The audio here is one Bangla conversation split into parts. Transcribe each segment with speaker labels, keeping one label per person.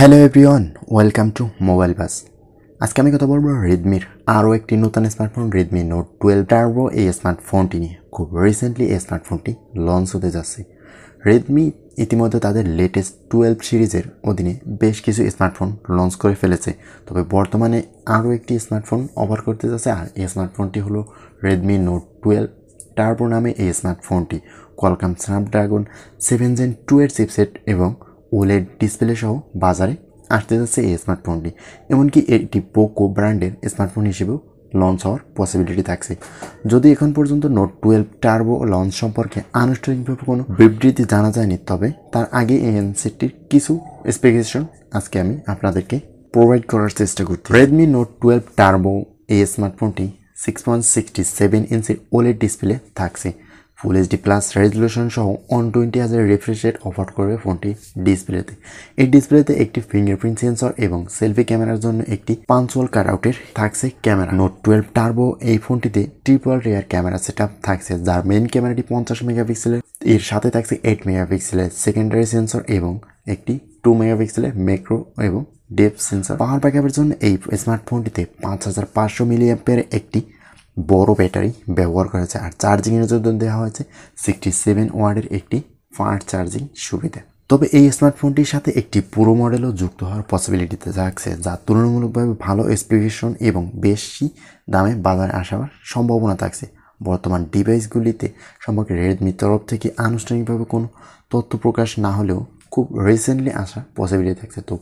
Speaker 1: Hello everyone, welcome to mobile bus. আজকে আমি কথা বলবো রেডমির আরও একটি নতুন স্মার্টফোন রেডমি নোট 12 টার্বো। এই স্মার্টফোনটি নিয়ে খুব রিসেন্টলি এই স্মার্টফোনটি লঞ্চ হতে যাচ্ছে। রেডমি ইতিমধ্যে তাদের লেটেস্ট 12 সিরিজের অধীনে বেশ কিছু স্মার্টফোন লঞ্চ করে ফেলেছে, তবে বর্তমানে আরও একটি স্মার্টফোন অফার করতে যাচ্ছে। আর এই স্মার্টফোনটি হলো রেডমি নোট 12 টার্বো নামে। এই স্মার্টফোনটি কোয়ালকম স্ন্যাপড্রাগন 7 Gen 2 এর চিপসেট এবং ওলেড ডিসপ্লে সহ বাজারে আসতে যাচ্ছে এই স্মার্টফোনটি। এমনকি এটি পোকো ব্র্যান্ডের স্মার্টফোন হিসেবেও লঞ্চ হওয়ার পসিবিলিটি থাকছে। যদি এখন পর্যন্ত নোট 12 টার্বো লঞ্চ সম্পর্কে আনুষ্ঠানিকভাবে কোনো বিবৃতি জানা যায়নি, তবে তার আগে এই হ্যান্ডসেটটির কিছু স্পেসিফিকেশন আজকে আমি আপনাদেরকে প্রোভাইড করার চেষ্টা করছি। রেডমি নোট 12 টার্বো এই স্মার্টফোনটি 6.67 ইঞ্চির ওলেড ডিসপ্লে থাকছে। ফুল এইচডি প্লাস রেজলিউশন সহ 120 Hz রিফ্রেশ রেট অফার করবে ফোনটি ডিসপ্লেতে। এই ডিসপ্লেতে একটি ফিঙ্গারপ্রিন্ট সেন্সর এবং সেলফি ক্যামেরার জন্য একটি পাঞ্চুয়াল কাটআউটের থাকছে ক্যামেরা। নোট 12 টার্বো এই ফোনটিতে ট্রিপল রেয়ার ক্যামেরা সেটআপ থাকছে, যার মেইন ক্যামেরাটি 50 মেগাপিক্সেলের, এর সাথে থাকছে 8 মেগাপিক্সেলের সেকেন্ডারি সেন্সর এবং একটি 2 মেগাপিক্সেলের ম্যাক্রো এবং ডেপথ সেন্সর। পাওয়ার ব্যাকআপের জন্য এই স্মার্টফোনটিতে 5500 মিলিঅ্যাম্পিয়ারের একটি বড় ব্যাটারি ব্যবহার করা হয়েছে। আর চার্জিংয়ের জন্য দেওয়া হয়েছে 67 ওয়াটের একটি ফাস্ট চার্জিং সুবিধা। তবে এই স্মার্টফোনটির সাথে একটি পুরো মডেলও যুক্ত হওয়ার পসিবিলিটিতে থাকছে, যা তুলনামূলকভাবে ভালো স্পেসিফিকেশন এবং বেশি দামে বাজারে আসার সম্ভাবনা থাকছে। বর্তমান ডিভাইসগুলিতে সম্পর্কে রেডমির তরফ থেকে আনুষ্ঠানিকভাবে কোনো তথ্য প্রকাশ না হলেও খুব রিসেন্টলি আসার পসিবিলিটি থাকছে। তো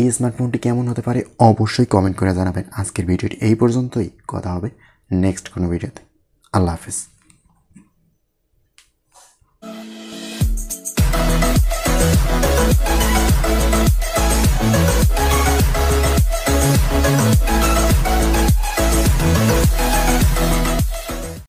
Speaker 1: এই স্মার্টফোনটি কেমন হতে পারে অবশ্যই কমেন্ট করে জানাবেন। আজকের ভিডিওটি এই পর্যন্তই, কথা হবে নেক্সট কোনো ভিডিওতে। আল্লাহ হাফিজ।